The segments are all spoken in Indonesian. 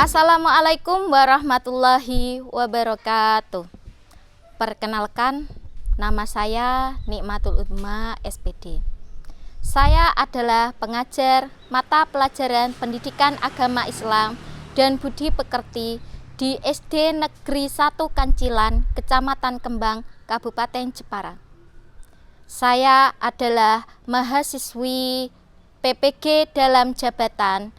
Assalamualaikum warahmatullahi wabarakatuh. Perkenalkan, nama saya Nikmatul Udma, SPD. Saya adalah pengajar mata pelajaran Pendidikan Agama Islam dan Budi Pekerti di SD Negeri 1 Kancilan, Kecamatan Kembang, Kabupaten Jepara. Saya adalah mahasiswi PPG dalam jabatan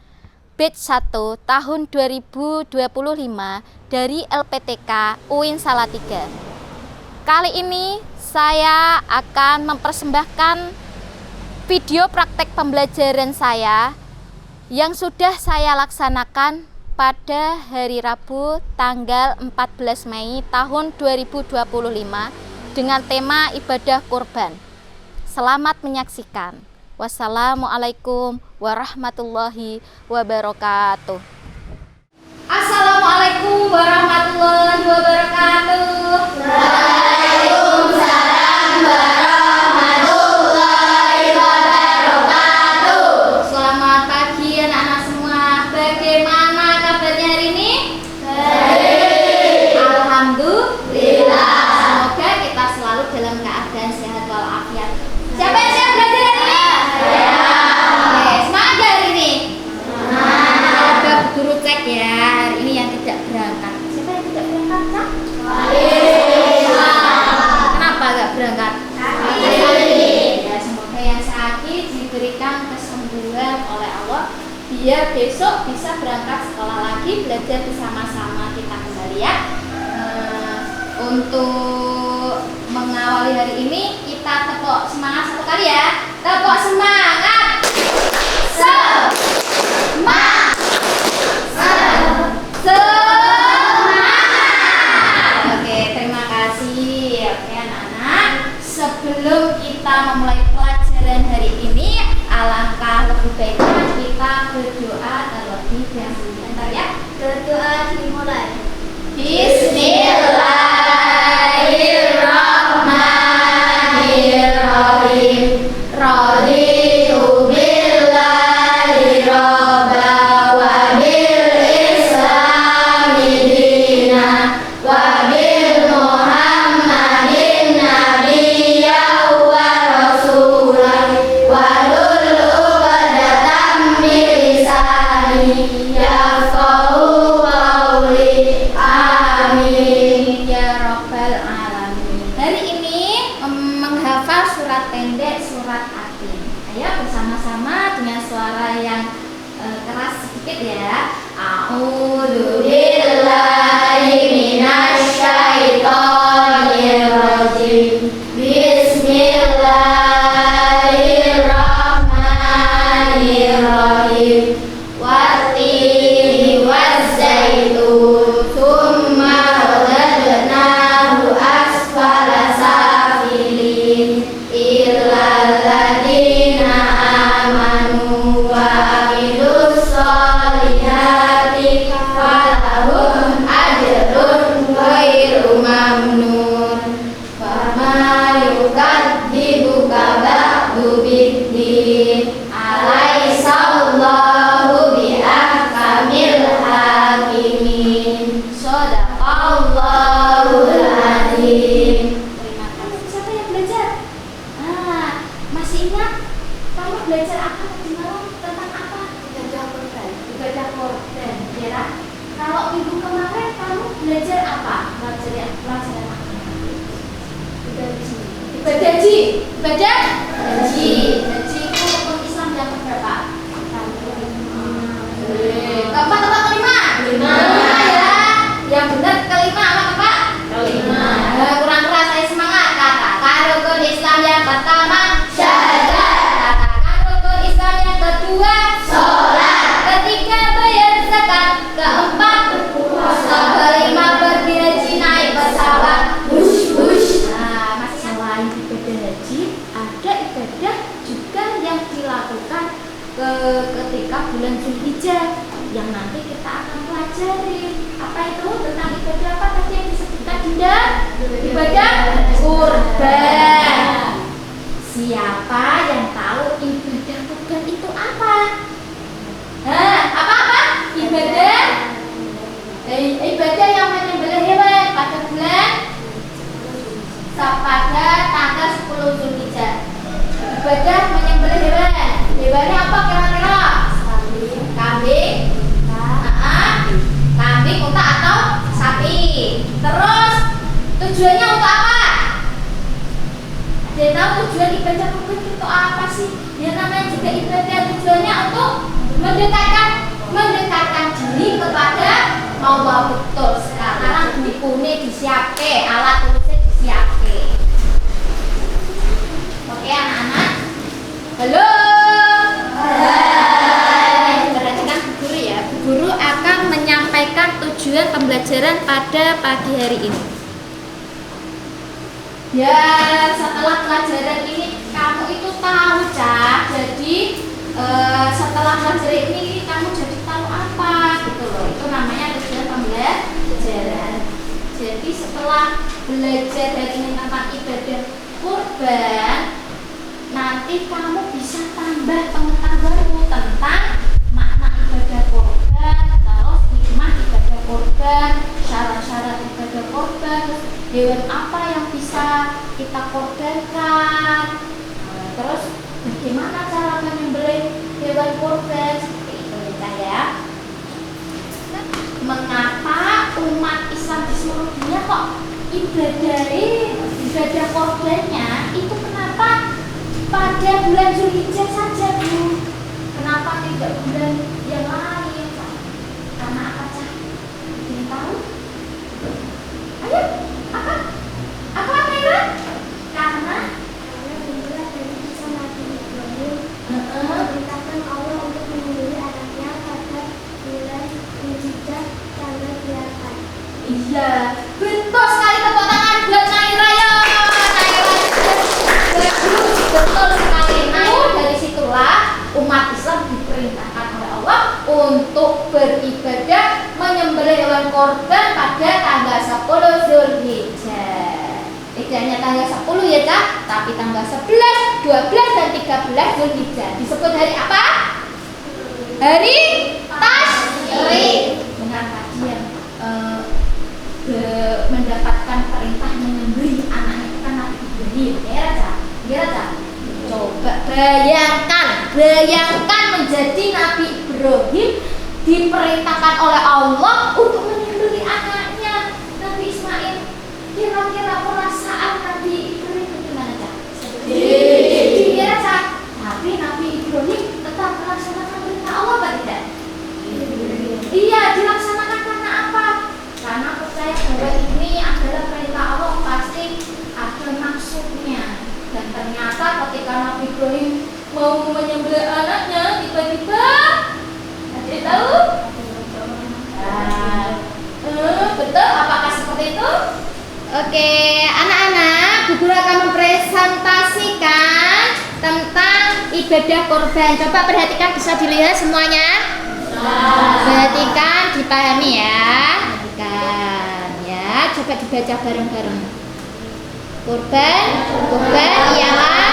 batch 1 tahun 2025 dari LPTK UIN Salatiga. Kali ini saya akan mempersembahkan video praktek pembelajaran saya yang sudah saya laksanakan pada hari Rabu tanggal 14 Mei tahun 2025 dengan tema ibadah kurban. Selamat menyaksikan. Wassalamualaikum warahmatullahi wabarakatuh. Assalamualaikum warahmatullahi wabarakatuh. Waalaikumsalam warahmatullahi wabarakatuh. Selamat pagi anak-anak semua. Bagaimana kabarnya hari ini? Baik. Alhamdulillah. Semoga kita selalu dalam keadaan sehat walafiat. Siapa yang siap belajar hari ini? Guru cek ya, hari ini yang tidak berangkat. Siapa yang tidak berangkat, Kak? Kenapa nggak berangkat? Ya, semoga yang sakit diberikan kesembuhan oleh Allah, biar besok bisa berangkat sekolah lagi, belajar bersama-sama kita kembali ya. Untuk mengawali hari ini, kita tepuk semangat satu kali ya. Tepuk semangat. Semangat. Oke, terima kasih. Oke anak-anak, sebelum kita memulai pelajaran hari ini, alangkah lebih baiknya kita berdoa terlebih dahulu. Bentar ya, berdoa dimulai. Bismillahirrahmanirrahim. Raditu billahi robba wa bil islami dina wa bil muhammadin nabiyya wa rasulah wa lul ubadatam bilisani yafqahu qawli. Amin ya rabbal alamin. Hari ini menghafal surat pendek, surat Atin. Ayo bersama-sama dengan suara yang keras sedikit ya. A'udzu billahi minasyaitonir rajim. Bismillahirrahmanirrahim. Wattini wazzaitun tsumma radadnahu asfala safilin illal ladzina amanu wa amilus sholihati falahum ajrun ghairu mamnun. Fama yukadzibuka ba'du biddin alaihissallahu biahkamil hakimin. Shadaqallahul adzim. Terima kasih. Siapa yang belajar? Masih ingat? Kamu belajar apa tadi malam? Tentang apa? Ibadah kurban. Ibadah kurban, ya. Kalau minggu kemarin kamu belajar apa? Pelajaran apa? Ibadah haji. Ibadah haji. Haji itu rukun Islam yang keberapa? Keempat atau kelima? Kelima ya. Yang benar kelima apa Pak? Kelima. Kurang keras, saya semangat. Katakan rukun Islam yang pertama syahadat. Katakan rukun Islam yang kedua sholat. Ketiga bayar zakat. Keempat puasa. Kelima pergi haji naik pesawat. Hush hush. Masih selain ibadah haji, ada ibadah juga yang dilakukan ketika bulan Zulhijjah yang nanti kita akan pelajari. Apa itu? Tentang ibadah apa tadi yang disebutkan Dinda? Ibadah kurban. Siapa yang tahu ibadah kurban itu apa? Apa-apa? Ibadah Terus tujuannya untuk apa? Ada yang tahu tujuan ibadah kurban itu apa sih? Ya namanya juga ibadah, tujuannya untuk mendekatkan diri kepada Allah. Betul sekarang dipune disiapke, alat tulisnya disiapke. Oke anak-anak. Halo. Perhatikan Bu Guru ya. Bu Guru akan menyampaikan tujuan pembelajaran pada pagi hari ini. Ya, setelah pelajaran ini kamu itu tahu, Cak. Jadi setelah pelajaran ini kamu jadi tahu apa gitu loh. Itu namanya tujuan pembelajaran. Jadi setelah belajar hari ini tentang ibadah kurban, nanti kamu bisa tambah pengetahuan tentang makna ibadah kurban, terus hikmah ibadah kurban, syarat-syarat ibadah kurban, hewan apa yang bisa kita korbankan, terus bagaimana cara menyembelih hewan kurban, seperti itu ya. Mengapa umat Islam di seluruh dunia kok ibadah kurbannya itu kenapa pada bulan Zulhijjah saja, Bu? Kenapa tidak bulan yang lain, Pak? Karena apa, Cak? Ingin tahu? Ayo, apa? Apa, Mira? Karena dimulai dari kisah Nabi Ibrahim memerintahkan Allah untuk menyembelih anaknya pada bulan Zulhijjah tanggal 8. Iya, betul sekali, tepuk tangan buat Naira ya. Betul sekali. Nah, dari situlah umat Islam diperintahkan oleh Allah untuk beribadah menyembelih hewan korban pada tanggal 10 Zulhijjah. Tidak hanya tanggal 10 ya, Cak, tapi tanggal 11, 12 dan 13 Zulhijjah. Disebut hari apa? Hari Tasyrik. Benar tadi yang mendapatkan perintah menyembelih anaknya itu kan Nabi Ibrahim. Ya, Cak. Coba bayangkan menjadi Nabi Ibrahim diperintahkan oleh Allah untuk menyembelih anaknya Nabi Ismail. Kira-kira perasaan Nabi Ibrahim gimana, Cak? Sedih, Cak. Tapi Nabi Ibrahim tetap melaksanakan perintah Allah, apa tidak? Iya, dilaksanakan karena apa? Karena percaya bahwa ini adalah perintah Allah, pasti ada maksudnya. Dan ternyata ketika Nabi Ibrahim mau menyembelih anaknya, tiba-tiba ada yang tahu? Betul? Apakah seperti itu? Oke, anak-anak, Bu Guru akan mempresentasikan tentang ibadah kurban. Coba perhatikan, bisa dilihat semuanya? Perhatikan, dipahami ya. Perhatikan ya, coba dibaca bareng-bareng. Kurban ialah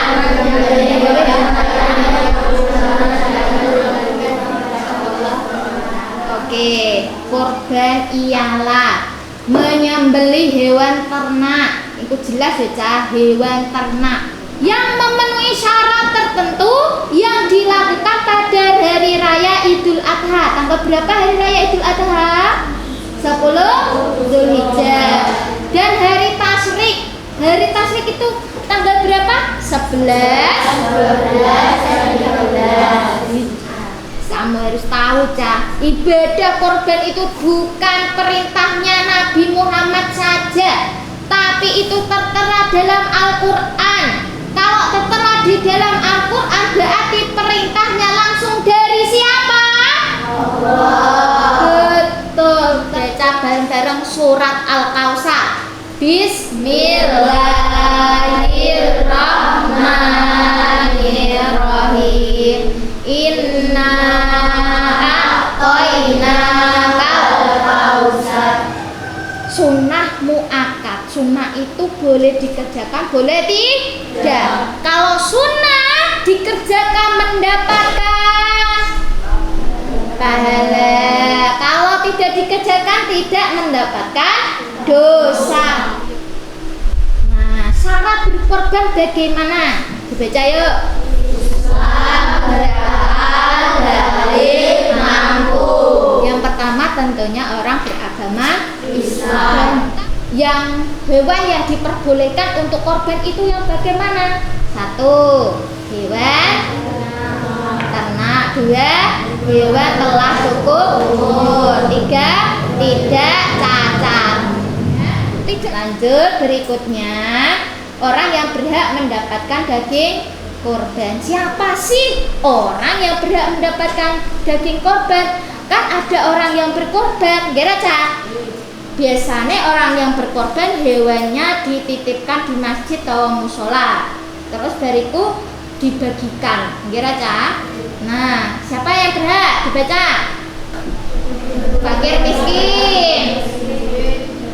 kurban ialah menyembelih hewan ternak. Itu jelas ya, Cah, hewan ternak yang memenuhi syarat tertentu yang dilakukan pada hari raya Idul Adha. Tanggal berapa hari raya Idul Adha? 10 Zulhijjah. Dan hari Tasyrik. Hari Tasyrik itu tanggal berapa? 11, 12, 13. Kamu harus tahu, Cah, ibadah korban itu bukan perintahnya Nabi Muhammad saja, tapi itu tertera dalam Al-Quran. Kalau tertera di dalam Al-Quran berarti perintahnya langsung dari siapa? Allah. Betul. Baca bareng-bareng surat Al-Kautsar. Bismillahirrahmanirrahim. Inna a'tainakal kautsar. Sunnah muakkad. Sunnah itu boleh dikerjakan, boleh tidak. Kalau sunnah dikerjakan mendapatkan pahala. Kalau tidak dikerjakan tidak mendapatkan dosa. Nah, syarat berkorban bagaimana? Dibaca yuk. Dari mampu. Yang pertama tentunya orang beragama Islam. Yang hewan yang diperbolehkan untuk korban itu yang bagaimana? 1. Hewan ternak. 2. Hewan telah cukup umur. 3. Tidak cacat. Lanjut berikutnya, orang yang berhak mendapatkan daging korban. Siapa sih orang yang berhak mendapatkan daging korban? Kan ada orang yang berkorban, Geraca. Biasanya orang yang berkorban hewannya dititipkan di masjid atau musola, terus bariku dibagikan, Geraca. Nah, siapa yang berhak? Dibaca. Fakir miskin.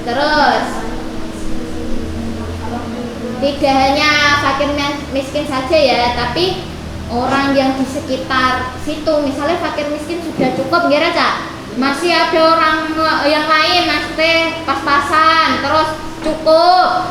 Terus tidak hanya fakir miskin saja ya, tapi orang yang di sekitar situ. Misalnya fakir miskin sudah cukup, nggak Raca? Masih ada orang yang lain, maksudnya pas-pasan, terus cukup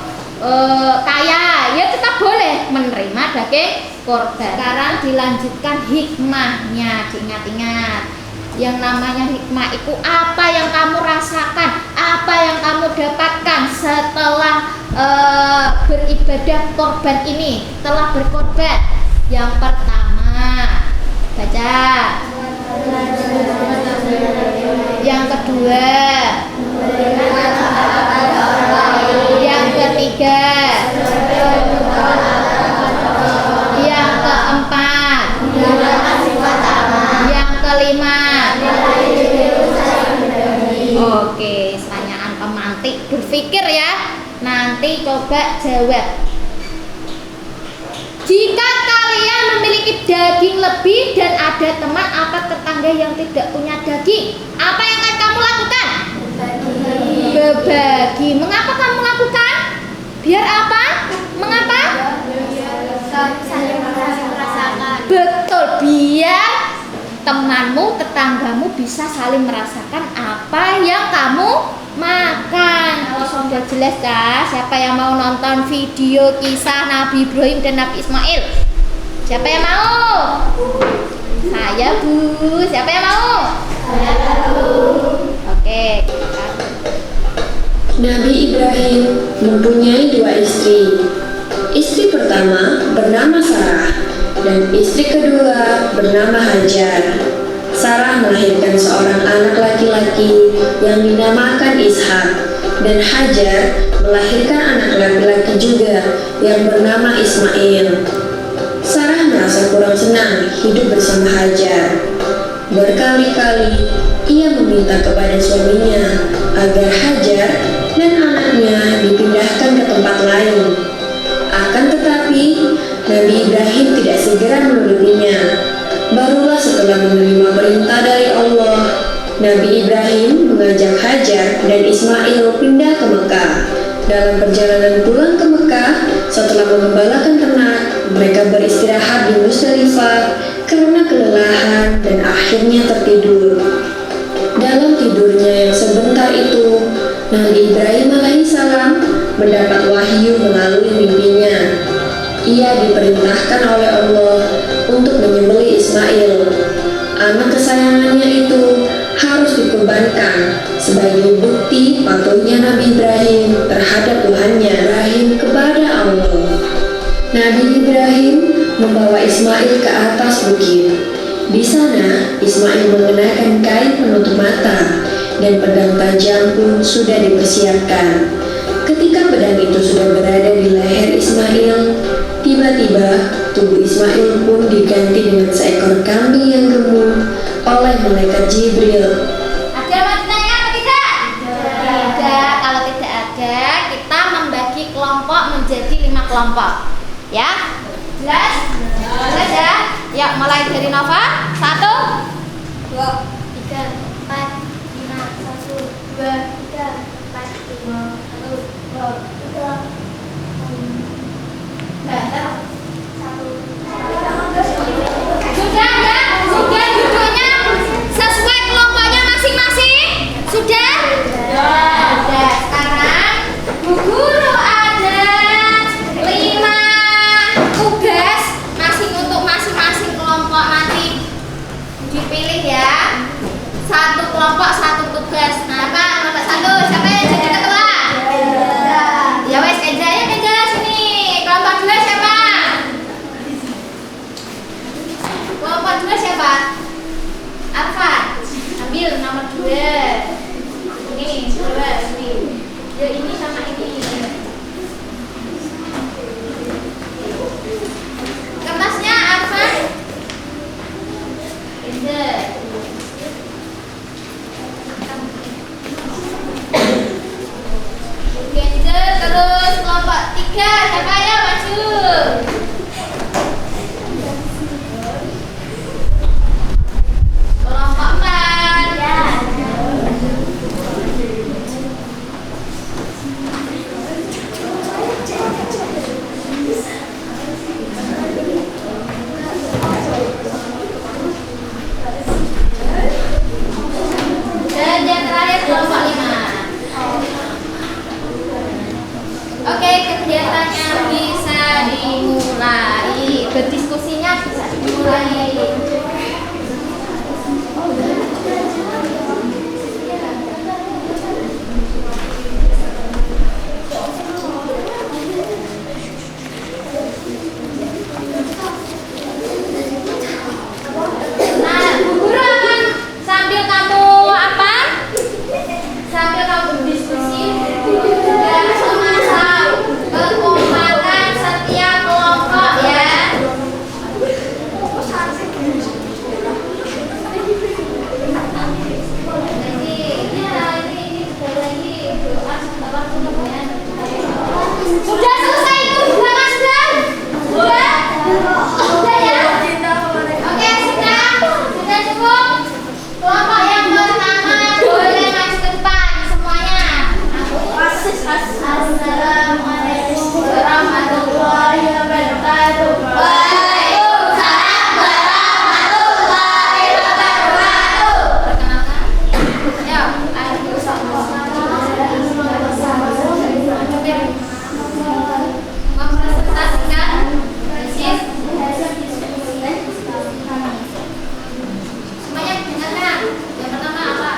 kaya, ya tetap boleh menerima daging korban. Sekarang dilanjutkan hikmahnya, diingat-ingat. Yang namanya hikmah itu apa yang kamu rasakan, apa yang kamu dapatkan setelah beribadah korban ini, setelah berkorban. Yang pertama, baca. Yang kedua, yang ketiga, yang keempat, yang kelima. Oke, pertanyaan pemantik, berpikir ya. Nanti coba jawab. Jika kalian memiliki daging lebih dan ada teman atau tetangga yang tidak punya daging, apa yang akan kamu lakukan? Berbagi. Mengapa kamu lakukan? Biar apa? Mengapa? Saling merasakan. Betul, biar temanmu, tetanggamu bisa saling merasakan apa yang kamu makan. Sudah jelas kah? Siapa yang mau nonton video kisah Nabi Ibrahim dan Nabi Ismail? Siapa yang mau? Saya, Bu. Siapa yang mau? Saya, Bu. Oke. Nabi Ibrahim mempunyai 2 istri. Istri pertama bernama Sarah dan istri kedua bernama Hajar. Sarah melahirkan seorang anak laki-laki yang dinamakan Ishak, dan Hajar melahirkan anak laki-laki juga yang bernama Ismail. Sarah merasa kurang senang hidup bersama Hajar. Berkali-kali ia meminta kepada suaminya agar Hajar dan anaknya dipindahkan ke tempat lain. Akan tetapi Nabi Ibrahim tidak segera menurutinya. Barulah setelah menerima perintah dari Allah, Nabi Ibrahim mengajak Hajar dan Ismail pindah ke Mekah. Dalam perjalanan pulang ke Mekah, setelah mengembalakan ternak, mereka beristirahat di Musdalifah karena kelelahan dan akhirnya tertidur. Dalam tidurnya yang sebentar itu, Nabi Ibrahim alaihissalam mendapat wahyu melalui mimpinya. Ia diperintahkan oleh Allah untuk menyembelih Ismail. Anak kesayangannya itu harus dikorbankan sebagai bukti patuhnya Nabi Ibrahim terhadap Tuhannya, Ibrahim kepada Allah. Nabi Ibrahim membawa Ismail ke atas bukit. Di sana Ismail mengenakan kain penutup mata dan pedang tajam pun sudah dipersiapkan. Ketika pedang itu sudah berada di leher Ismail, tiba-tiba tubuh Ismail pun diganti dengan seekor kambing yang gemuk oleh malaikat Jibril. Ada maknanya apa tidak? Tidak. Kalau tidak ada, kita membagi kelompok menjadi 5 kelompok. Ya? Jelas? Jelas ya? Ya, mulai dari Nova. 1, 2, 3, 4, 5, 1, 2, 3, 4, 5, 1, 2, 3. Sudah ya? Sudah duduknya sesuai kelompoknya masing-masing? Sudah? Sudah. Sekarang Bu Guru ada 5 tugas untuk masing-masing kelompok, nanti dipilih ya. 1 kelompok 1 tugas. Nah, Pak, nomor 1 siapa yang jadi ketua? ambil nomor 2. Ini coba ini. Ya ini sama ini. Kertasnya apa? Ini. Genjer terus kelompok 3. Siapa ya maju? Kelompok 4. Ya. Dan yang terakhir kelompok 5. Oke, kegiatannya bisa dimulai. Berdiskusinya bisa dimulai. Nah, Bu Guru akan sambil kamu apa? Sambil kamu berdiskusi dan memasang kekompakan setiap kelompok ya. Sudah selesai itu dua Mas Dan? Sudah? Sudah ya? Oke, sudah cukup. Kelompok yang pertama boleh maju ke depan semuanya. Assalamualaikum warahmatullahi wabarakatuh. Waalaikumsalam warahmatullahi wabarakatuh. Perkenalkan. Ayo, mempresentasikan hasil semuanya dengarkan. Yang pertama apa?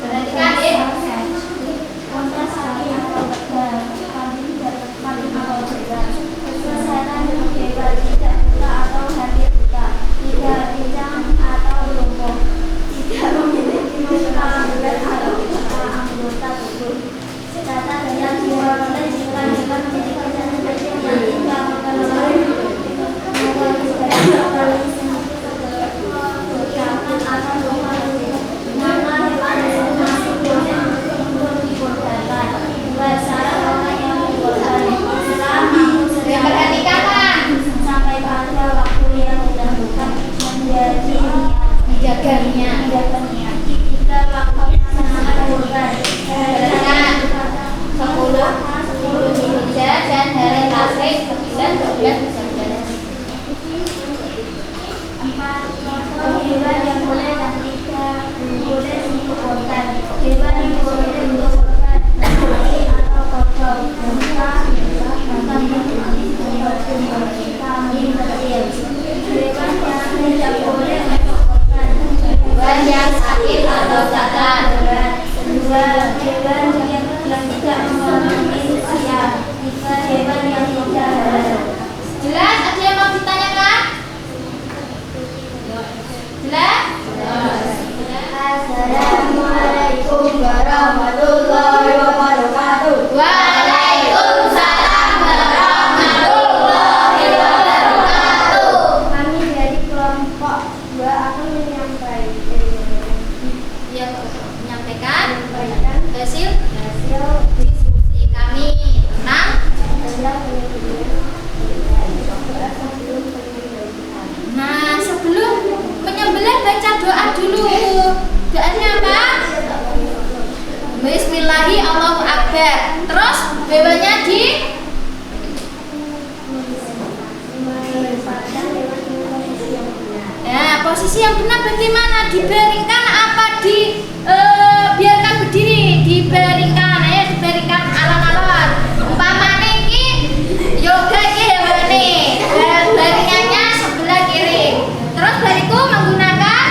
Perhatikan deh. Posisi yang benar bagaimana? Dibaringkan apa biarkan berdiri? Dibaringkan, ya dibaringkan alon-alon. Umpamane iki yoga iki hewane. Baringannya sebelah kiri. Terus bariku menggunakan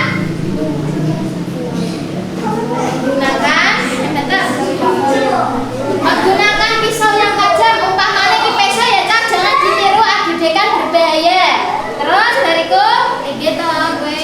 pisau yang tajam. Umpamane iki pisau ya Cak, jangan ditiru adegan berbahaya. Terus bariku gitu gue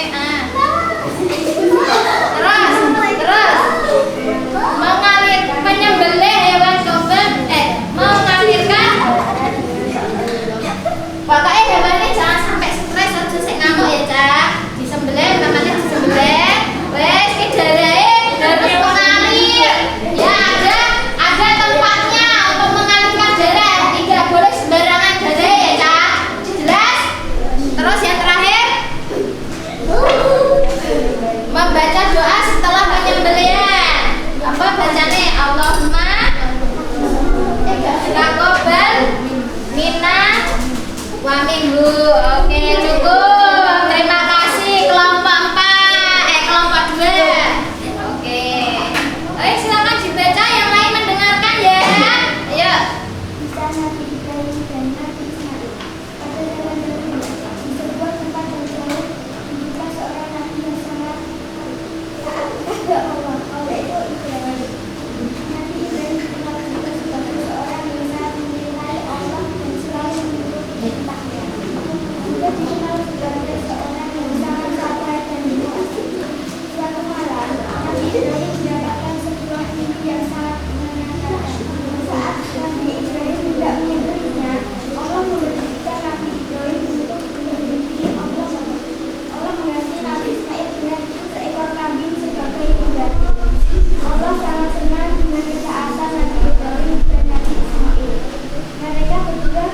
dikenal sebagai seorang yang sangat sabar dan dewasa. Suatu malam, Nabi Ibrahim mendapatkan sebuah mimpi yang sangat menyenangkan. Saat Nabi Ibrahim tidak menyadarinya, Allah memberitakan Nabi Ibrahim untuk mengikuti Allah. Allah mengasihi Nabi Ismail dengan seekor kambing sebagai pengganti. Allah sangat senang dengan ketaatan Nabi Ibrahim dan Nabi Ismail. Mereka berdua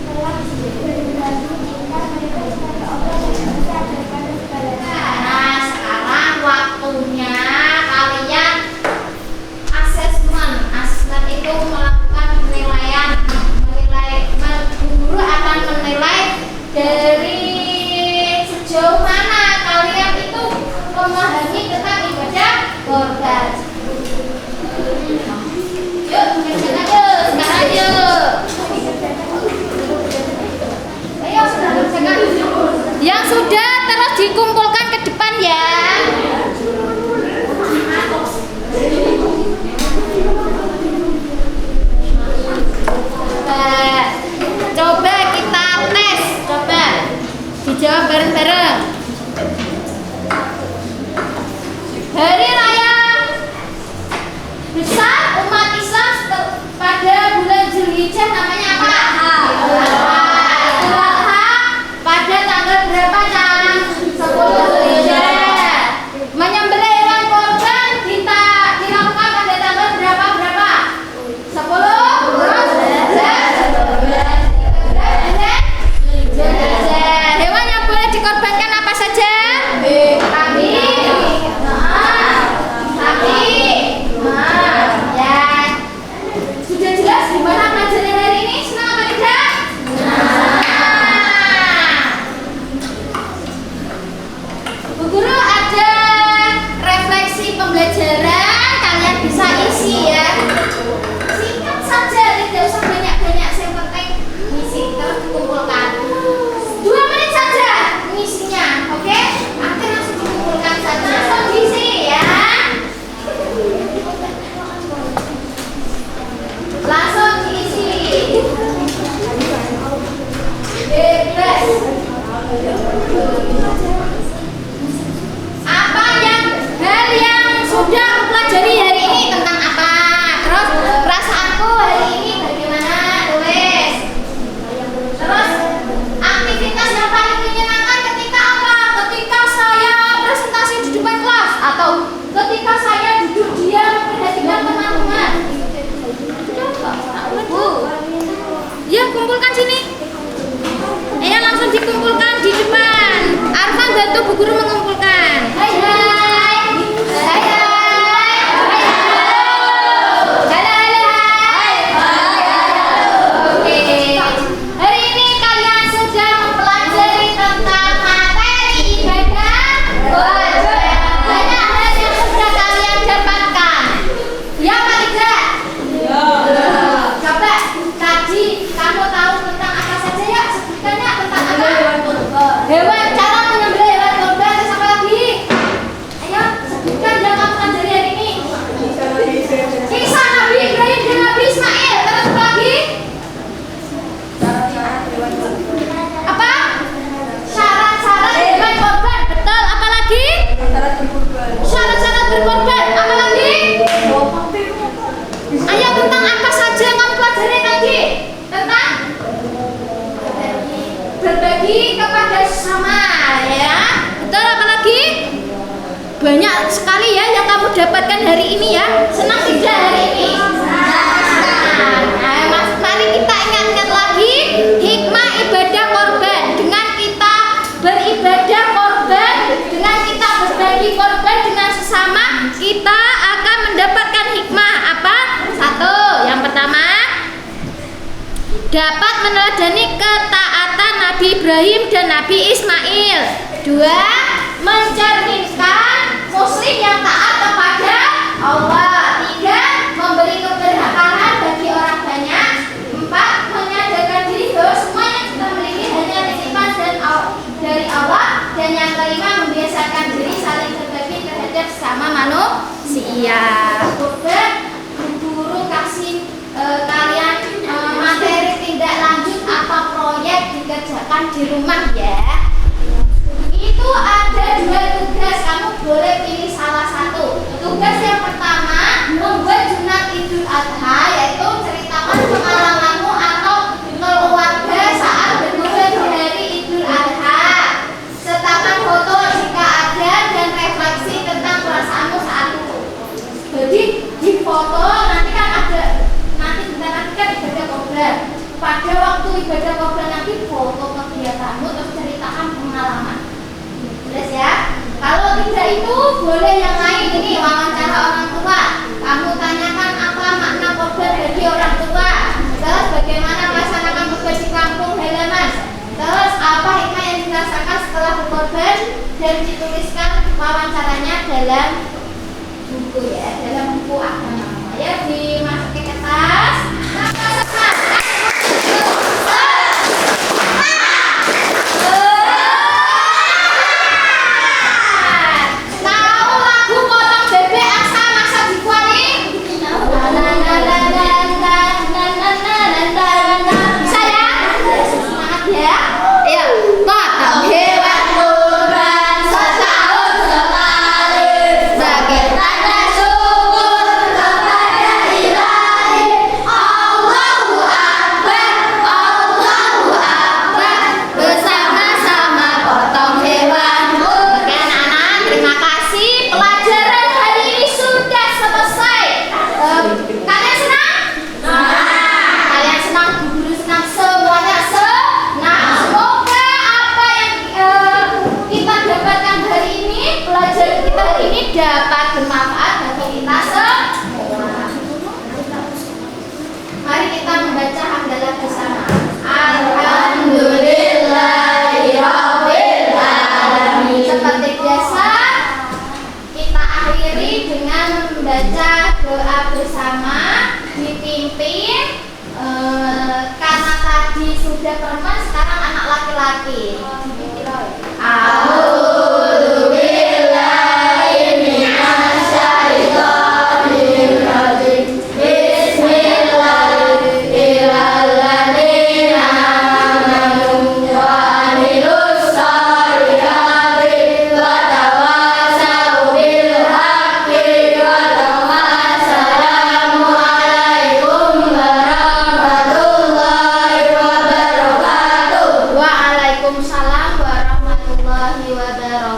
telah berbagi cinta mereka kepada Allah yang besar daripada segalanya. Nah, sekarang waktunya kalian asesmen itu melakukan penilaian. Guru akan menilai dari sejauh mana kalian itu memahami tentang ibadah korban. Yuk, kerjakan yuk, sekarang yuk. Ayo, sudah kerjakan. Yang sudah terus dikumpulkan ke depan ya. Coba kita tes, coba dijawab bareng-bareng. Hari Raya besar umat Islam pada bulan Zulhijjah namanya apa? Idul Adha pada tanggal berapa, Cang? 10 Zulhijjah. Menyembelih hewan korban dilakukan pada tanggal berapa? 10 Zulhijjah. Hewan yang boleh dikorbankan apa saja? Kambing. Sapi. Ya. Sudah jelas gimana pelajaran hari ini? Senang apa tidak? Bu Guru ada refleksi pembelajaran, kalian bisa isi ya. Singkat saja, tidak usah banyak-banyak, yang penting ngisi terus dikumpulkan. 2 menit saja ngisinya, oke? Nanti langsung dikumpulkan saja, langsung diisi ya. Langsung diisi. Bebas. Apa hal yang sudah aku pelajari hari ini tentang apa? Terus perasaanku hari ini bagaimana? Tulis. Terus aktivitas yang paling menyenangkan ketika apa? Ketika saya presentasi di depan kelas atau ketika saya duduk diam memperhatikan teman-teman. Ya, kumpulkan sini. Ya, langsung dikumpulkan di depan. Arfan bantu Bu Guru mengumpulkan. Hai hai. Hai hai. Hai halo. Halo halo hai. Oke. Hari ini kalian sudah mempelajari tentang materi ibadah wajib. Banyak hal yang sudah kalian dapatkan. Ya apa tidak? Ya. Coba tadi kamu tahu tentang apa saja ya? Sebutkannya tentang apa? Hewan, cara menyembelih hewan korban. Terus apa lagi? Ayo sebutkan yang kamu pelajari hari ini. Kisah Nabi Ibrahim dan Nabi Ismail. Terus apa lagi? Apa? Syarat-syarat hewan korban. Betul. Apa lagi? Syarat-syarat berkorban. Apa lagi? Ayo tentang apa saja yang kamu pelajari tadi? Tentang berbagi kepada sesama ya. Betul, apa lagi? Banyak sekali ya yang kamu dapatkan hari ini ya. Senang tidak hari ini? Nah, mari kita ingat-ingat lagi hikmah ibadah korban. Dengan kita beribadah korban, dengan kita berbagi korban dengan sesama, kita akan mendapatkan hikmah apa? 1. Yang pertama, dapat meneladani ketaatan Nabi Ibrahim dan Nabi Ismail. 2. Mencerminkan muslim yang taat kepada Allah. 3. Memberi keberkahan bagi orang banyak. 4. Menyadarkan diri bahwa semua yang kita miliki hanya titipan dari Allah. Dan yang kelima, membiasakan diri saling berbagi terhadap sesama manusia. Guru kasih kalian materi tindak lanjut apa proyek dikerjakan kerjakan di rumah ya. Itu ada 2 tugas, kamu boleh pilih salah satu. Tugas yang pertama, membuat jurnal Idul Adha, yaitu ceritakan pengalamanmu atau keluarga saat berkumpul di hari Idul Adha. Sertakan foto jika ada dan refleksi tentang perasaanmu saat itu. Jadi di foto nanti kan ada, nanti bentar lagi kan ibadah qoblah. Pada waktu ibadah qoblah nanti foto kegiatanmu terus ceritakan pengalaman. Jelas ya? Kalau tidak itu boleh yang lain, ini wawancara orang tua. Kamu tanyakan apa makna qoblah bagi orang tua. Terus bagaimana melaksanakan qoblah di kampung halaman. Terus apa hikmah yang dirasakan setelah berkorban, dan dituliskan wawancaranya dalam buku ya, dalam buku agama. Ya, dimasukin ke tas. Tahu lagu potong bebek Aksa masa di kuali? Saya semangat ya. Ayo, potong hewan kurban setahun sekali sebagai tanda syukur kepada Ilahi. Allahu Akbar, Allahu Akbar, bersama-sama potong hewan. Oke anak-anak, terima kasih. Pelajaran hari ini sudah selesai. Kalian senang? Kalian senang, Bu Guru senang, semuanya senang. Semoga apa yang kita dapatkan hari ini, pelajaran kita hari ini dapat bermanfaat bagi kita semua. Mari kita membaca hamdalah bersama. Alhamdulillahirabbil alamin. Seperti biasa, kita akhiri dengan membaca doa bersama, dipimpin karena tadi sudah perempuan, sekarang anak laki-laki. A'udzubillahi minasyaitonir rajim. Bismillahirrahmanirrahim. Amanu wa amilus sholihati wa tawassaw bil haqqi wa tawassalamu alaikum warahmatullahi wabarakatuh. Waalaikumsalam warahmatullahi wabarakatuh.